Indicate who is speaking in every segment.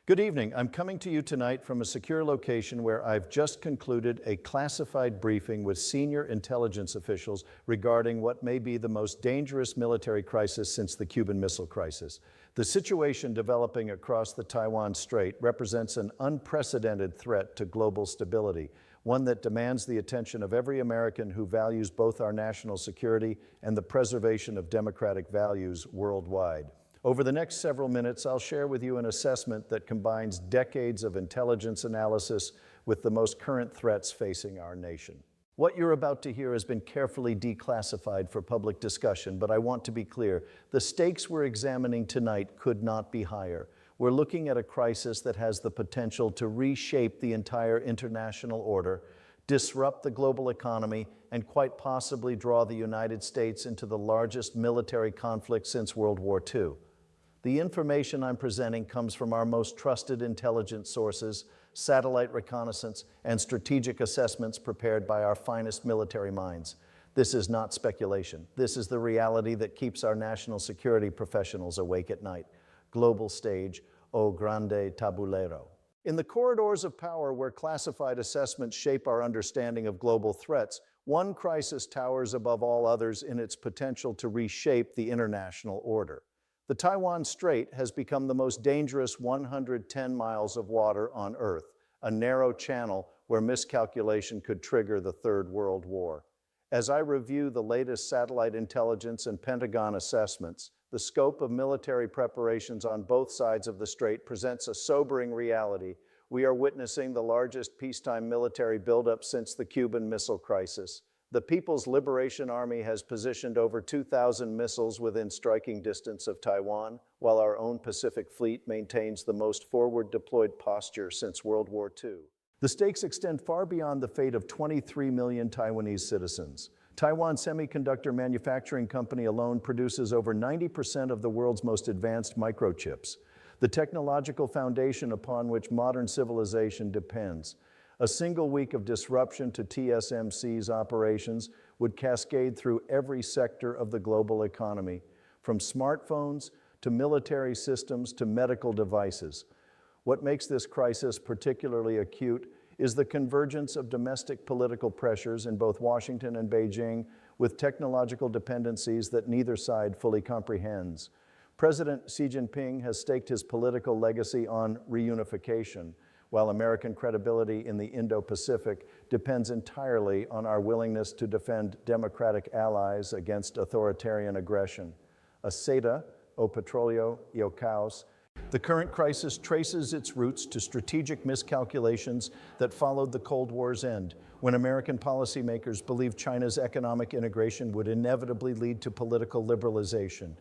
Speaker 1: Good evening. I'm coming to you tonight from a secure location where I've just concluded a classified briefing with senior intelligence officials regarding what may be the most dangerous military crisis since the Cuban Missile Crisis. The situation developing across the Taiwan Strait represents an unprecedented threat to global stability, one that demands the attention of every American who values both our national security and the preservation of democratic values worldwide. Over the next several minutes, I'll share with you an assessment that combines decades of intelligence analysis with the most current threats facing our nation. What you're about to hear has been carefully declassified for public discussion, but I want to be clear. The stakes we're examining tonight could not be higher. We're looking at a crisis that has the potential to reshape the entire international order, disrupt the global economy, and quite possibly draw the United States into the largest military conflict since World War II. The information I'm presenting comes from our most trusted intelligence sources, satellite reconnaissance, and strategic assessments prepared by our finest military minds. This is not speculation. This is the reality that keeps our national security professionals awake at night. Global stage, o grande tabulero. In the corridors of power where classified assessments shape our understanding of global threats, one crisis towers above all others in its potential to reshape the international order. The Taiwan Strait has become the most dangerous 110 miles of water on Earth, a narrow channel where miscalculation could trigger the Third World War. As I review the latest satellite intelligence and Pentagon assessments, the scope of military preparations on both sides of the strait presents a sobering reality. We are witnessing the largest peacetime military buildup since the Cuban Missile Crisis. The People's Liberation Army has positioned over 2,000 missiles within striking distance of Taiwan, while our own Pacific Fleet maintains the most forward-deployed posture since World War II. The stakes extend far beyond the fate of 23 million Taiwanese citizens. Taiwan Semiconductor Manufacturing Company alone produces over 90% of the world's most advanced microchips, the technological foundation upon which modern civilization depends. A single week of disruption to TSMC's operations would cascade through every sector of the global economy, from smartphones to military systems to medical devices. What makes this crisis particularly acute is the convergence of domestic political pressures in both Washington and Beijing with technological dependencies that neither side fully comprehends. President Xi Jinping has staked his political legacy on reunification, while American credibility in the Indo-Pacific depends entirely on our willingness to defend democratic allies against authoritarian aggression. Aceta, o petróleo e o caos. The current crisis traces its roots to strategic miscalculations that followed the Cold War's end, when American policymakers believed China's economic integration would inevitably lead to political liberalization.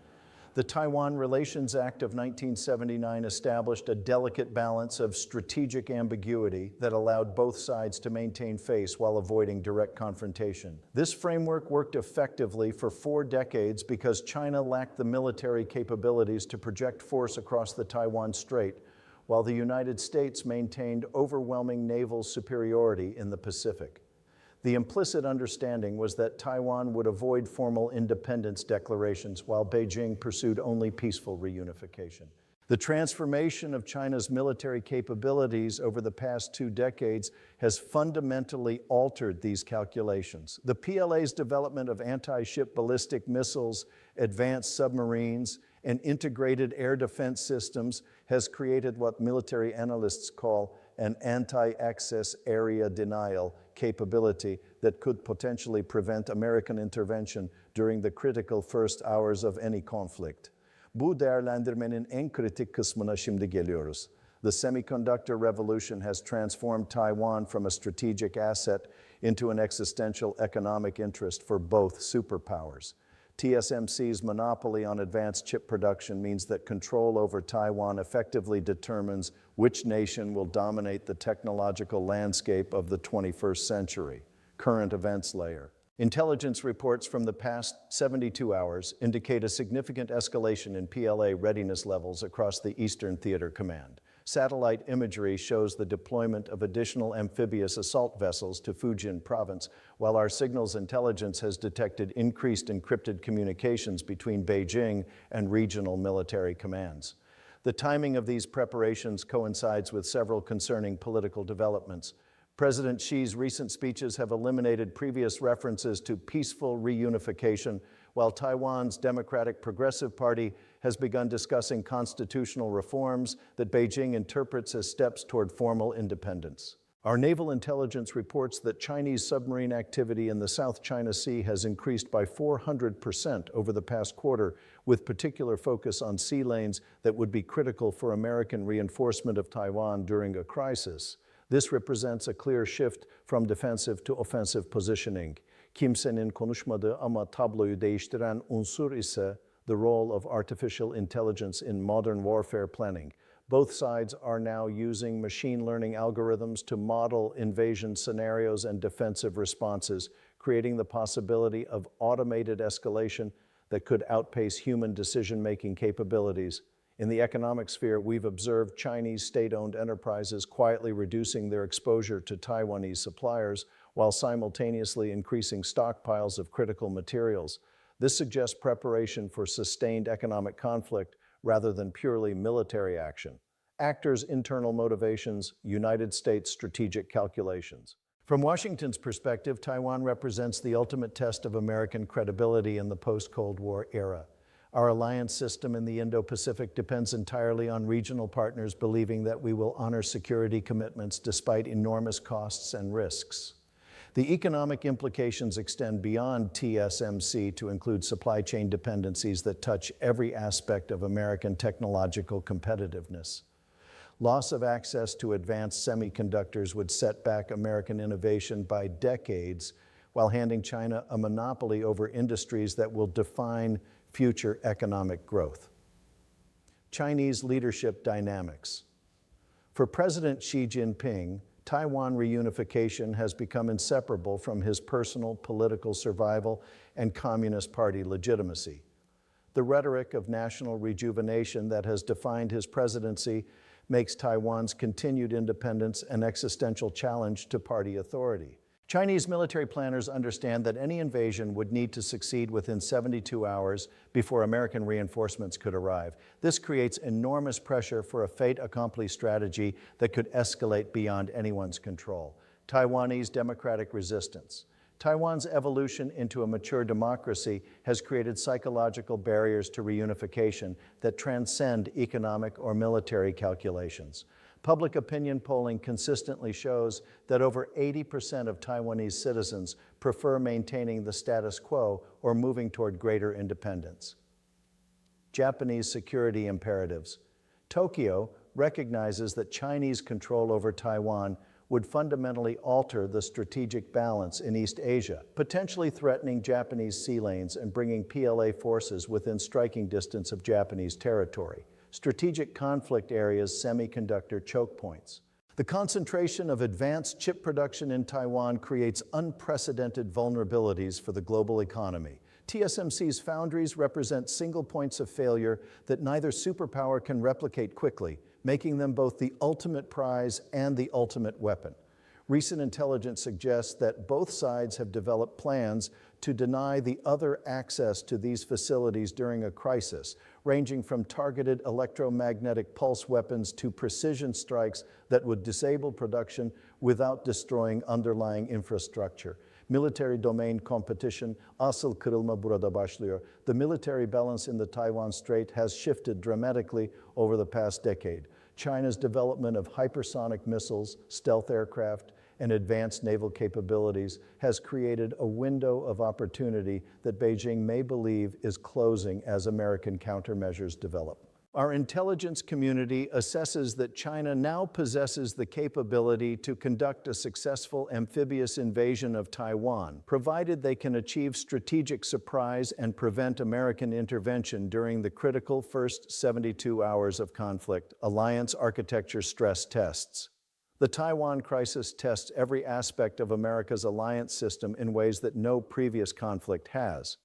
Speaker 1: The Taiwan Relations Act of 1979 established a delicate balance of strategic ambiguity that allowed both sides to maintain face while avoiding direct confrontation. This framework worked effectively for 4 decades because China lacked the military capabilities to project force across the Taiwan Strait, while the United States maintained overwhelming naval superiority in the Pacific. The implicit understanding was that Taiwan would avoid formal independence declarations while Beijing pursued only peaceful reunification. The transformation of China's military capabilities over the past 2 decades has fundamentally altered these calculations. The PLA's development of anti-ship ballistic missiles, advanced submarines, and integrated air defense systems has created what military analysts call an anti-access area denial capability that could potentially prevent American intervention during the critical first hours of any conflict. Bu değerlendirmenin en kritik kısmına şimdi geliyoruz. The semiconductor revolution has transformed Taiwan from a strategic asset into an existential economic interest for both superpowers. TSMC's monopoly on advanced chip production means that control over Taiwan effectively determines which nation will dominate the technological landscape of the 21st century. Current events layer. Intelligence reports from the past 72 hours indicate a significant escalation in PLA readiness levels across the Eastern Theater Command. Satellite imagery shows the deployment of additional amphibious assault vessels to Fujian province, while our signals intelligence has detected increased encrypted communications between Beijing and regional military commands. The timing of these preparations coincides with several concerning political developments. President Xi's recent speeches have eliminated previous references to peaceful reunification, while Taiwan's Democratic Progressive Party has begun discussing constitutional reforms that Beijing interprets as steps toward formal independence. Our naval intelligence reports that Chinese submarine activity in the South China Sea has increased by 400% over the past quarter, with particular focus on sea lanes that would be critical for American reinforcement of Taiwan during a crisis. This represents a clear shift from defensive to offensive positioning. Kimsenin konuşmadığı ama tabloyu değiştiren unsur ise the role of artificial intelligence in modern warfare planning. Both sides are now using machine learning algorithms to model invasion scenarios and defensive responses, creating the possibility of automated escalation that could outpace human decision-making capabilities. In the economic sphere, we've observed Chinese state-owned enterprises quietly reducing their exposure to Taiwanese suppliers while simultaneously increasing stockpiles of critical materials. This suggests preparation for sustained economic conflict rather than purely military action. Actors' internal motivations, United States strategic calculations. From Washington's perspective, Taiwan represents the ultimate test of American credibility in the post-Cold War era. Our alliance system in the Indo-Pacific depends entirely on regional partners believing that we will honor security commitments despite enormous costs and risks. The economic implications extend beyond TSMC to include supply chain dependencies that touch every aspect of American technological competitiveness. Loss of access to advanced semiconductors would set back American innovation by decades while handing China a monopoly over industries that will define future economic growth. Chinese leadership dynamics. For President Xi Jinping, Taiwan reunification has become inseparable from his personal political survival and Communist Party legitimacy. The rhetoric of national rejuvenation that has defined his presidency makes Taiwan's continued independence an existential challenge to party authority. Chinese military planners understand that any invasion would need to succeed within 72 hours before American reinforcements could arrive. This creates enormous pressure for a fait accompli strategy that could escalate beyond anyone's control. Taiwanese democratic resistance. Taiwan's evolution into a mature democracy has created psychological barriers to reunification that transcend economic or military calculations. Public opinion polling consistently shows that over 80% of Taiwanese citizens prefer maintaining the status quo or moving toward greater independence. Japanese security imperatives. Tokyo recognizes that Chinese control over Taiwan would fundamentally alter the strategic balance in East Asia, potentially threatening Japanese sea lanes and bringing PLA forces within striking distance of Japanese territory. Strategic conflict areas, semiconductor choke points. The concentration of advanced chip production in Taiwan creates unprecedented vulnerabilities for the global economy. TSMC's foundries represent single points of failure that neither superpower can replicate quickly, making them both the ultimate prize and the ultimate weapon. Recent intelligence suggests that both sides have developed plans to deny the other access to these facilities during a crisis, ranging from targeted electromagnetic pulse weapons to precision strikes that would disable production without destroying underlying infrastructure. Military domain competition asıl kırılma burada başlıyor. The military balance in the Taiwan Strait has shifted dramatically over the past decade. China's development of hypersonic missiles, stealth aircraft, and advanced naval capabilities has created a window of opportunity that Beijing may believe is closing as American countermeasures develop. Our intelligence community assesses that China now possesses the capability to conduct a successful amphibious invasion of Taiwan, provided they can achieve strategic surprise and prevent American intervention during the critical first 72 hours of conflict. Alliance architecture stress tests. The Taiwan crisis tests every aspect of America's alliance system in ways that no previous conflict has.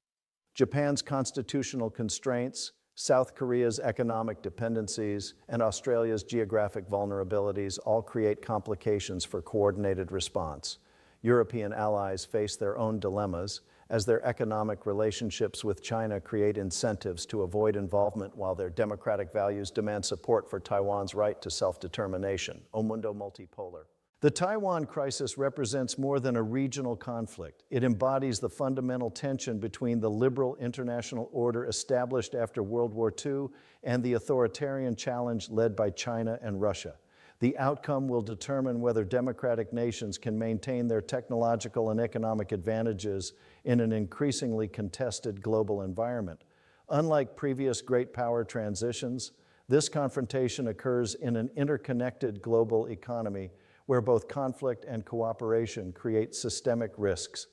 Speaker 1: Japan's constitutional constraints, South Korea's economic dependencies, and Australia's geographic vulnerabilities all create complications for coordinated response. European allies face their own dilemmas, as their economic relationships with China create incentives to avoid involvement while their democratic values demand support for Taiwan's right to self-determination. O Mundo Multipolar. The Taiwan crisis represents more than a regional conflict. It embodies the fundamental tension between the liberal international order established after World War II and the authoritarian challenge led by China and Russia. The outcome will determine whether democratic nations can maintain their technological and economic advantages in an increasingly contested global environment. Unlike previous great power transitions, this confrontation occurs in an interconnected global economy where both conflict and cooperation create systemic risks.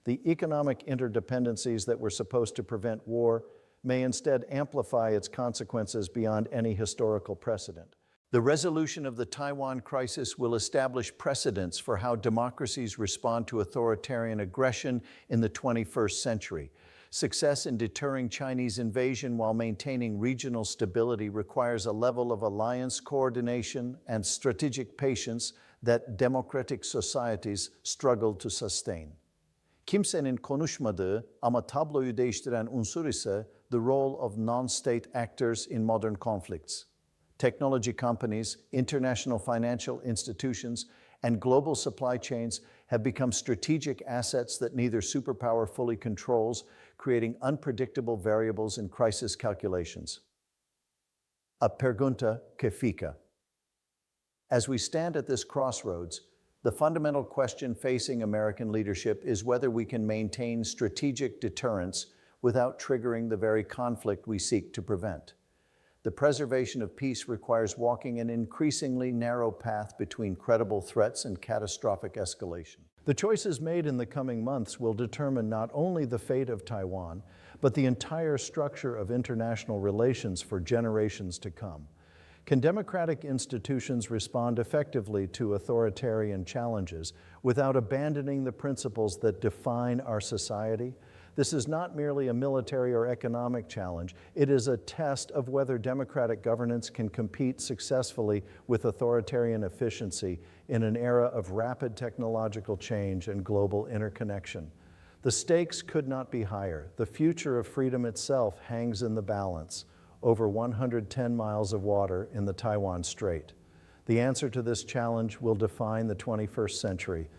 Speaker 1: The economic interdependencies that were supposed to prevent war may instead amplify its consequences beyond any historical precedent. The resolution of the Taiwan crisis will establish precedents for how democracies respond to authoritarian aggression in the 21st century. Success in deterring Chinese invasion while maintaining regional stability requires a level of alliance coordination and strategic patience that democratic societies struggle to sustain. Kimsenin konuşmadığı ama tabloyu değiştiren unsur ise the role of non-state actors in modern conflicts. Technology companies, international financial institutions, and global supply chains have become strategic assets that neither superpower fully controls, creating unpredictable variables in crisis calculations. A pergunta que fica. As we stand at this crossroads, the fundamental question facing American leadership is whether we can maintain strategic deterrence without triggering the very conflict we seek to prevent. The preservation of peace requires walking an increasingly narrow path between credible threats and catastrophic escalation. The choices made in the coming months will determine not only the fate of Taiwan, but the entire structure of international relations for generations to come. Can democratic institutions respond effectively to authoritarian challenges without abandoning the principles that define our society? This is not merely a military or economic challenge. It is a test of whether democratic governance can compete successfully with authoritarian efficiency in an era of rapid technological change and global interconnection. The stakes could not be higher. The future of freedom itself hangs in the balance, over 110 miles of water in the Taiwan Strait. The answer to this challenge will define the 21st century.